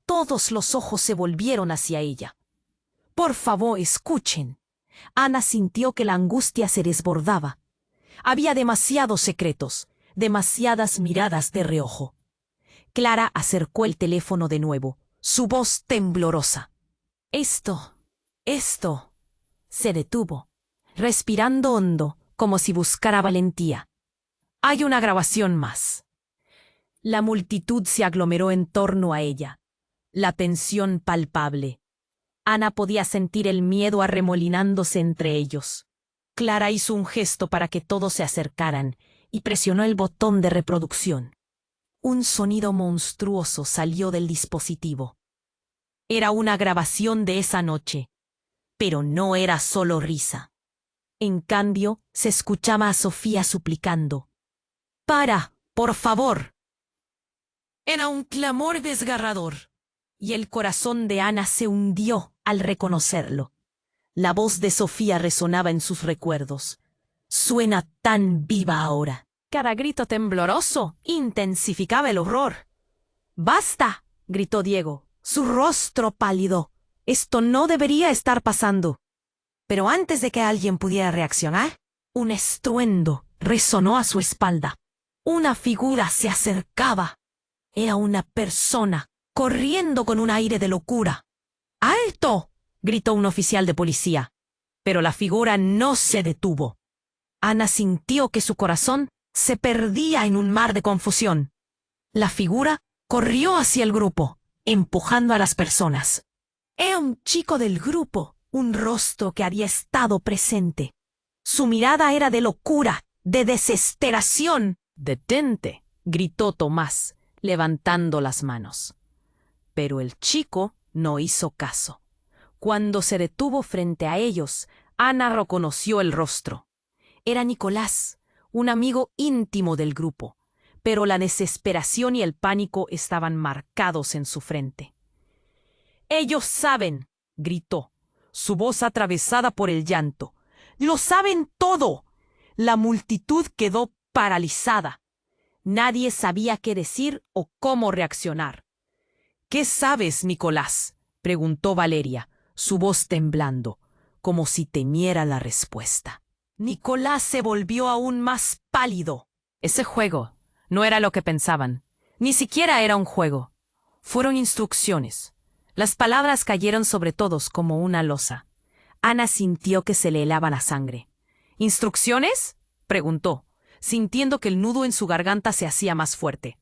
Todos los ojos se volvieron hacia ella. Por favor, escuchen. Ana sintió que la angustia se desbordaba. Había demasiados secretos, demasiadas miradas de reojo. Clara acercó el teléfono de nuevo, su voz temblorosa. Esto. Se detuvo, respirando hondo, como si buscara valentía. Hay una grabación más. La multitud se aglomeró en torno a ella. La tensión palpable. Ana podía sentir el miedo arremolinándose entre ellos. Clara hizo un gesto para que todos se acercaran y presionó el botón de reproducción. Un sonido monstruoso salió del dispositivo. Era una grabación de esa noche, pero no era solo risa. En cambio, se escuchaba a Sofía suplicando. «¡Para, por favor!». Era un clamor desgarrador, y el corazón de Ana se hundió al reconocerlo. La voz de Sofía resonaba en sus recuerdos. Suena tan viva ahora. Cada grito tembloroso intensificaba el horror. «¡Basta!», gritó Diego, su rostro pálido. Esto no debería estar pasando. Pero antes de que alguien pudiera reaccionar, un estruendo resonó a su espalda. Una figura se acercaba. Era una persona, corriendo con un aire de locura. «¡Alto!», gritó un oficial de policía. Pero la figura no se detuvo. Ana sintió que su corazón se perdía en un mar de confusión. La figura corrió hacia el grupo, empujando a las personas. Era un chico del grupo, un rostro que había estado presente. Su mirada era de locura, de desesperación. «¡Detente!», gritó Tomás, levantando las manos. Pero el chico no hizo caso. Cuando se detuvo frente a ellos, Ana reconoció el rostro. Era Nicolás, un amigo íntimo del grupo, pero la desesperación y el pánico estaban marcados en su frente. «¡Ellos saben!», gritó, su voz atravesada por el llanto. «¡Lo saben todo!». La multitud quedó paralizada. Nadie sabía qué decir o cómo reaccionar. «¿Qué sabes, Nicolás?», preguntó Valeria, su voz temblando, como si temiera la respuesta. Nicolás se volvió aún más pálido. Ese juego no era lo que pensaban. Ni siquiera era un juego. Fueron instrucciones. Las palabras cayeron sobre todos como una losa. Ana sintió que se le helaba la sangre. «¿Instrucciones?», preguntó, sintiendo que el nudo en su garganta se hacía más fuerte.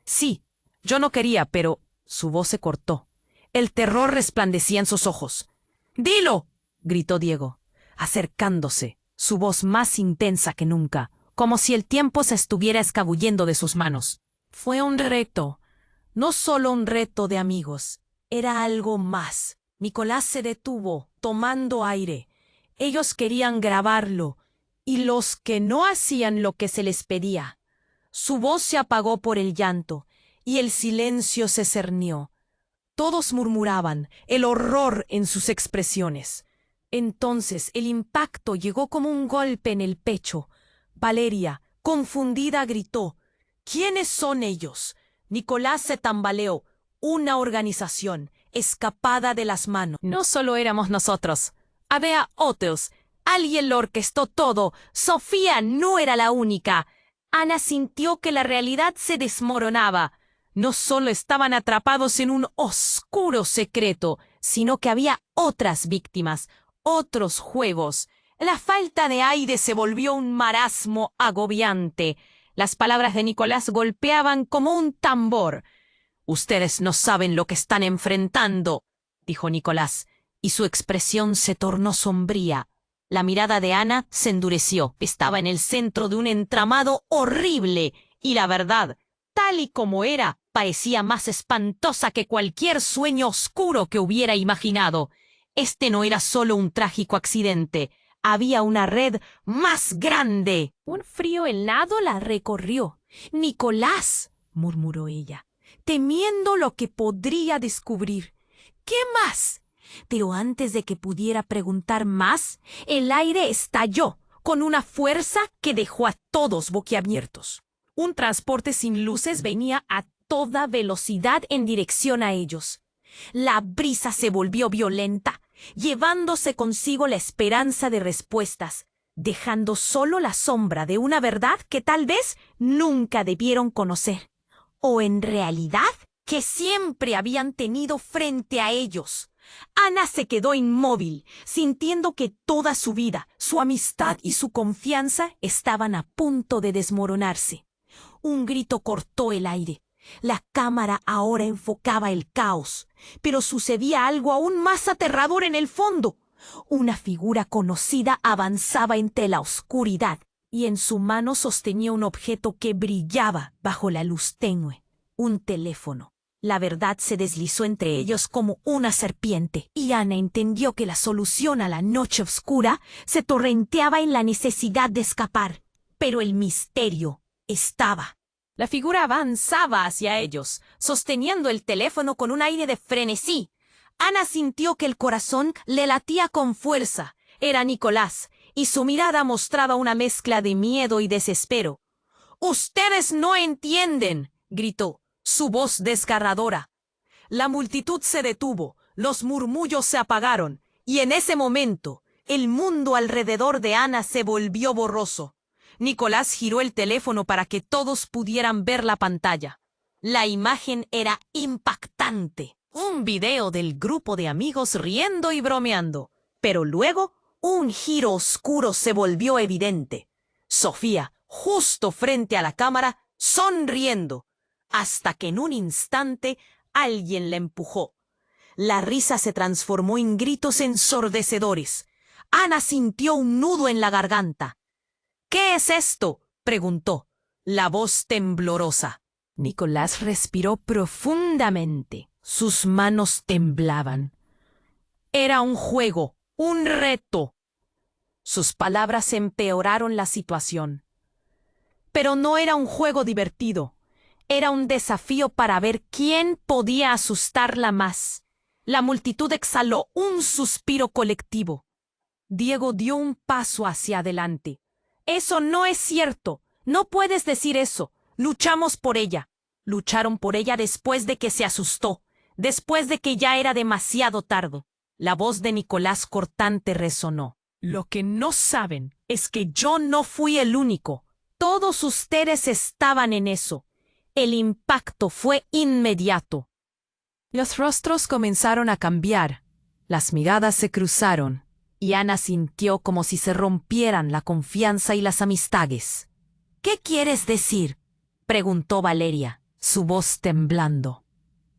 «Sí, yo no quería, pero…». Su voz se cortó. El terror resplandecía en sus ojos. «¡Dilo!», gritó Diego, acercándose, su voz más intensa que nunca, como si el tiempo se estuviera escabullendo de sus manos. Fue un reto, no solo un reto de amigos, era algo más. Nicolás se detuvo, tomando aire. Ellos querían grabarlo, y los que no hacían lo que se les pedía. Su voz se apagó por el llanto, y el silencio se cernió. Todos murmuraban, el horror en sus expresiones. Entonces el impacto llegó como un golpe en el pecho. Valeria, confundida, gritó: «¿Quiénes son ellos?». Nicolás se tambaleó. Una organización, escapada de las manos. «No solo éramos nosotros. Había otros. Alguien lo orquestó todo. Sofía no era la única». Ana sintió que la realidad se desmoronaba. No solo estaban atrapados en un oscuro secreto, sino que había otras víctimas, otros juegos. La falta de aire se volvió un marasmo agobiante. Las palabras de Nicolás golpeaban como un tambor. «Ustedes no saben lo que están enfrentando», dijo Nicolás, y su expresión se tornó sombría. La mirada de Ana se endureció. Estaba en el centro de un entramado horrible, y la verdad, tal y como era, parecía más espantosa que cualquier sueño oscuro que hubiera imaginado. Este no era solo un trágico accidente. Había una red más grande. Un frío helado la recorrió. «Nicolás», murmuró ella, temiendo lo que podría descubrir. «¿Qué más?». Pero antes de que pudiera preguntar más, el aire estalló con una fuerza que dejó a todos boquiabiertos. Un transporte sin luces venía a toda velocidad en dirección a ellos. La brisa se volvió violenta, llevándose consigo la esperanza de respuestas, dejando solo la sombra de una verdad que tal vez nunca debieron conocer, o en realidad que siempre habían tenido frente a ellos. Ana se quedó inmóvil, sintiendo que toda su vida, su amistad y su confianza estaban a punto de desmoronarse. Un grito cortó el aire. La cámara ahora enfocaba el caos, pero sucedía algo aún más aterrador en el fondo. Una figura conocida avanzaba entre la oscuridad y en su mano sostenía un objeto que brillaba bajo la luz tenue, un teléfono. La verdad se deslizó entre ellos como una serpiente, y Ana entendió que la solución a la noche oscura se torrenteaba en la necesidad de escapar. Pero el misterio estaba. La figura avanzaba hacia ellos, sosteniendo el teléfono con un aire de frenesí. Ana sintió que el corazón le latía con fuerza. Era Nicolás, y su mirada mostraba una mezcla de miedo y desespero. «¡Ustedes no entienden!», gritó, su voz desgarradora. La multitud se detuvo, los murmullos se apagaron, y en ese momento el mundo alrededor de Ana se volvió borroso. Nicolás giró el teléfono para que todos pudieran ver la pantalla. La imagen era impactante. Un video del grupo de amigos riendo y bromeando. Pero luego, un giro oscuro se volvió evidente. Sofía, justo frente a la cámara, sonriendo, hasta que en un instante alguien la empujó. La risa se transformó en gritos ensordecedores. Ana sintió un nudo en la garganta. «¿Qué es esto?», preguntó, la voz temblorosa. Nicolás respiró profundamente. Sus manos temblaban. Era un juego, un reto. Sus palabras empeoraron la situación. Pero no era un juego divertido. Era un desafío para ver quién podía asustarla más. La multitud exhaló un suspiro colectivo. Diego dio un paso hacia adelante. «Eso no es cierto. No puedes decir eso. Luchamos por ella». Lucharon por ella después de que se asustó, después de que ya era demasiado tarde. La voz de Nicolás cortante resonó. «Lo que no saben es que yo no fui el único. Todos ustedes estaban en eso». El impacto fue inmediato. Los rostros comenzaron a cambiar. Las miradas se cruzaron. Y Ana sintió como si se rompieran la confianza y las amistades. «¿Qué quieres decir?», preguntó Valeria, su voz temblando.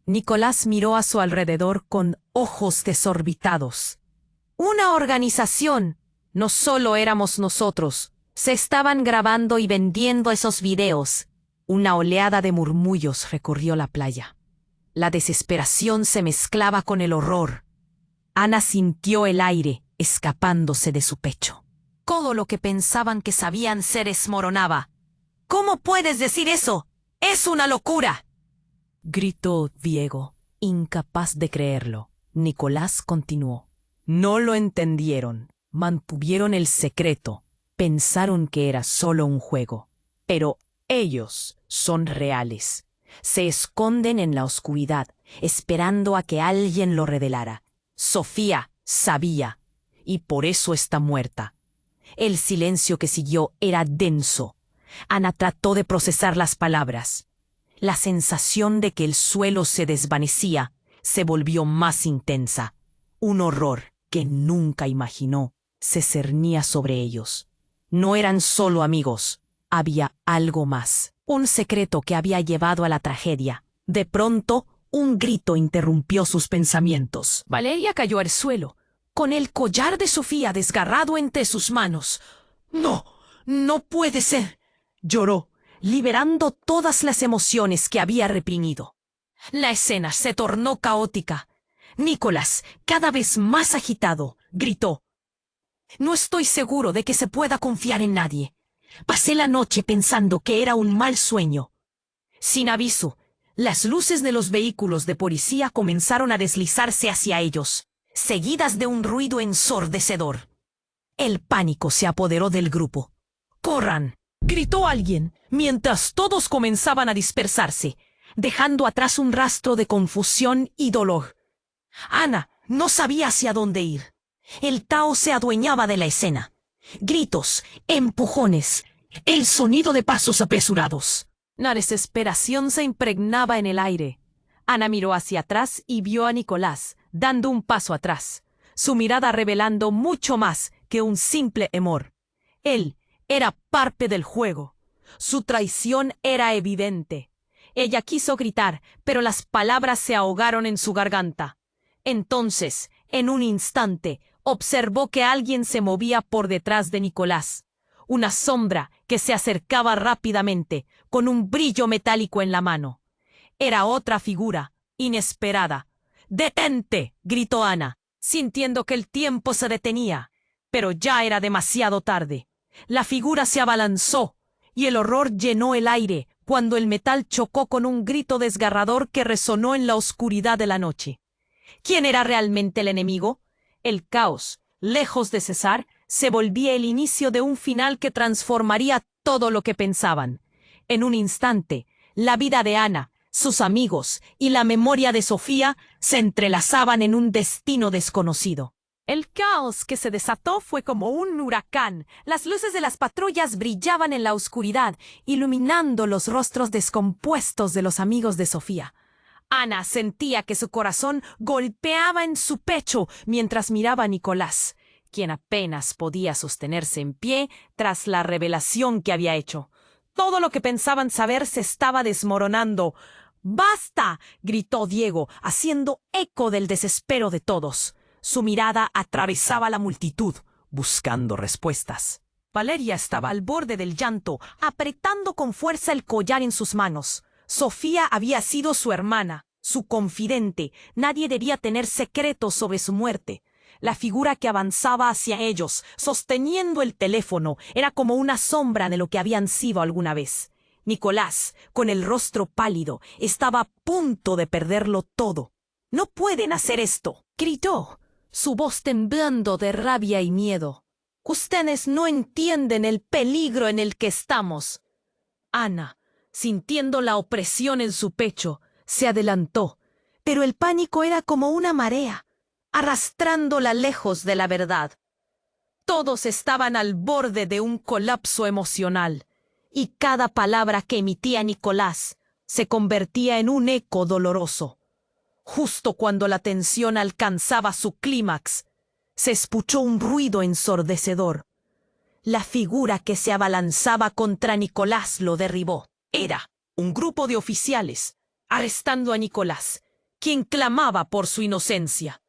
Nicolás miró a su alrededor con ojos desorbitados. «Una organización. No solo éramos nosotros. Se estaban grabando y vendiendo esos videos». Una oleada de murmullos recorrió la playa. La desesperación se mezclaba con el horror. Ana sintió el aire escapándose de su pecho. Todo lo que pensaban que sabían se desmoronaba. «¿Cómo puedes decir eso? ¡Es una locura!», gritó Diego, incapaz de creerlo. Nicolás continuó. «No lo entendieron. Mantuvieron el secreto. Pensaron que era solo un juego. Pero ellos son reales. Se esconden en la oscuridad, esperando a que alguien lo revelara. Sofía sabía, y por eso está muerta». El silencio que siguió era denso. Ana trató de procesar las palabras. La sensación de que el suelo se desvanecía se volvió más intensa. Un horror que nunca imaginó se cernía sobre ellos. No eran solo amigos. Había algo más. Un secreto que había llevado a la tragedia. De pronto, un grito interrumpió sus pensamientos. Valeria cayó al suelo, con el collar de Sofía desgarrado entre sus manos. «¡No! ¡No puede ser!», lloró. liberando todas las emociones que había reprimido. La escena se tornó caótica. Nicolás, cada vez más agitado, gritó: «No estoy seguro de que se pueda confiar en nadie. Pasé la noche pensando que era un mal sueño». Sin aviso, las luces de los vehículos de policía comenzaron a deslizarse hacia ellos, seguidas de un ruido ensordecedor. El pánico se apoderó del grupo. «¡Corran!», gritó alguien, mientras todos comenzaban a dispersarse, dejando atrás un rastro de confusión y dolor. Ana no sabía hacia dónde ir. El caos se adueñaba de la escena. Gritos, empujones, el sonido de pasos apresurados. La desesperación se impregnaba en el aire. Ana miró hacia atrás y vio a Nicolás, dando un paso atrás, su mirada revelando mucho más que un simple temor. Él era parte del juego. Su traición era evidente. Ella quiso gritar, pero las palabras se ahogaron en su garganta. Entonces, en un instante, observó que alguien se movía por detrás de Nicolás. Una sombra que se acercaba rápidamente, con un brillo metálico en la mano. Era otra figura, inesperada. «¡Detente!», gritó Ana, sintiendo que el tiempo se detenía. Pero ya era demasiado tarde. La figura se abalanzó, y el horror llenó el aire cuando el metal chocó con un grito desgarrador que resonó en la oscuridad de la noche. ¿Quién era realmente el enemigo? El caos, lejos de cesar, se volvía el inicio de un final que transformaría todo lo que pensaban. En un instante, la vida de Ana, sus amigos y la memoria de Sofía se entrelazaban en un destino desconocido. El caos que se desató fue como un huracán. Las luces de las patrullas brillaban en la oscuridad, iluminando los rostros descompuestos de los amigos de Sofía. Ana sentía que su corazón golpeaba en su pecho mientras miraba a Nicolás, quien apenas podía sostenerse en pie tras la revelación que había hecho. Todo lo que pensaban saber se estaba desmoronando. «¡Basta!», gritó Diego, haciendo eco del desespero de todos. Su mirada atravesaba la multitud, buscando respuestas. Valeria estaba al borde del llanto, apretando con fuerza el collar en sus manos. Sofía había sido su hermana, su confidente. Nadie debía tener secretos sobre su muerte. La figura que avanzaba hacia ellos, sosteniendo el teléfono, era como una sombra de lo que habían sido alguna vez. Nicolás, con el rostro pálido, estaba a punto de perderlo todo. «¡No pueden hacer esto!», gritó, su voz temblando de rabia y miedo. «Ustedes no entienden el peligro en el que estamos». Ana, sintiendo la opresión en su pecho, se adelantó, pero el pánico era como una marea, arrastrándola lejos de la verdad. Todos estaban al borde de un colapso emocional, y cada palabra que emitía Nicolás se convertía en un eco doloroso. Justo cuando la tensión alcanzaba su clímax, se escuchó un ruido ensordecedor. La figura que se abalanzaba contra Nicolás lo derribó. Era un grupo de oficiales, arrestando a Nicolás, quien clamaba por su inocencia.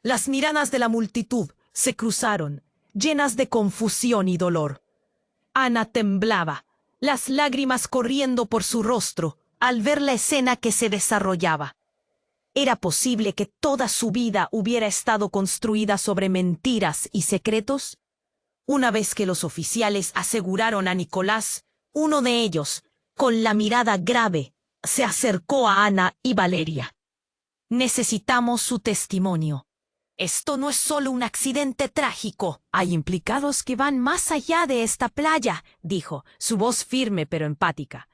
Las miradas de la multitud se cruzaron, llenas de confusión y dolor. Ana temblaba, las lágrimas corriendo por su rostro al ver la escena que se desarrollaba. ¿Era posible que toda su vida hubiera estado construida sobre mentiras y secretos? Una vez que los oficiales aseguraron a Nicolás, uno de ellos, con la mirada grave, se acercó a Ana y Valeria. «Necesitamos su testimonio. Esto no es solo un accidente trágico. Hay implicados que van más allá de esta playa», dijo, su voz firme pero empática.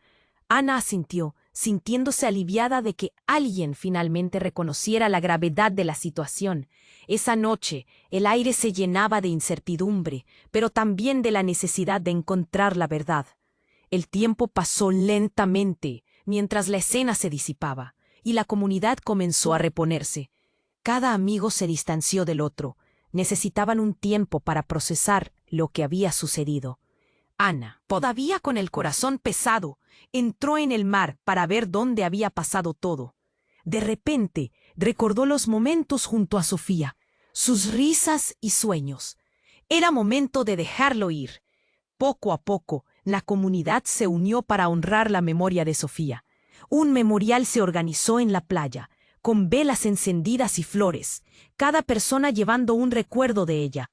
Ana asintió, sintiéndose aliviada de que alguien finalmente reconociera la gravedad de la situación. Esa noche, el aire se llenaba de incertidumbre, pero también de la necesidad de encontrar la verdad. El tiempo pasó lentamente, mientras la escena se disipaba, y la comunidad comenzó a reponerse. Cada amigo se distanció del otro. Necesitaban un tiempo para procesar lo que había sucedido. Ana, todavía con el corazón pesado, entró en el mar para ver dónde había pasado todo. De repente, recordó los momentos junto a Sofía, sus risas y sueños. Era momento de dejarlo ir. Poco a poco, La comunidad se unió para honrar la memoria de Sofía. Un memorial se organizó en la playa, con velas encendidas y flores, cada persona llevando un recuerdo de ella.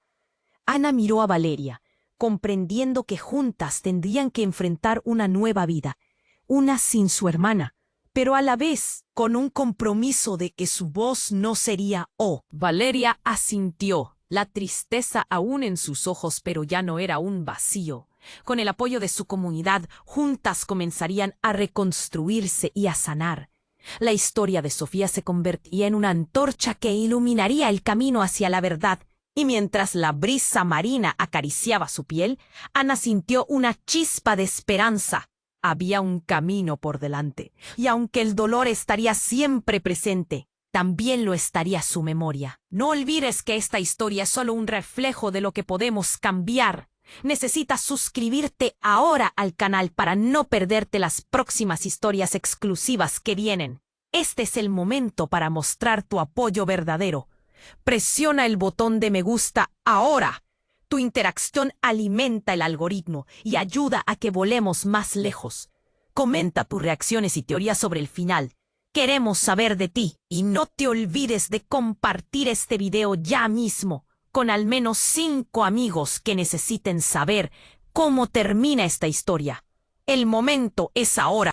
Ana miró a Valeria, comprendiendo que juntas tendrían que enfrentar una nueva vida, una sin su hermana, pero a la vez con un compromiso de que su voz no sería O. Valeria asintió, la tristeza aún en sus ojos, pero ya no era un vacío. Con el apoyo de su comunidad, juntas comenzarían a reconstruirse y a sanar. La historia de Sofía se convertía en una antorcha que iluminaría el camino hacia la verdad, y mientras la brisa marina acariciaba su piel, Ana sintió una chispa de esperanza. Había un camino por delante, y aunque el dolor estaría siempre presente, también lo estaría su memoria. No olvides que esta historia es solo un reflejo de lo que podemos cambiar. Necesitas suscribirte ahora al canal para no perderte las próximas historias exclusivas que vienen. Este es el momento para mostrar tu apoyo verdadero. Presiona el botón de me gusta ahora. Tu interacción alimenta el algoritmo y ayuda a que volemos más lejos. Comenta tus reacciones y teorías sobre el final. Queremos saber de ti. Y no te olvides de compartir este video ya mismo con al menos 5 amigos que necesiten saber cómo termina esta historia. El momento es ahora.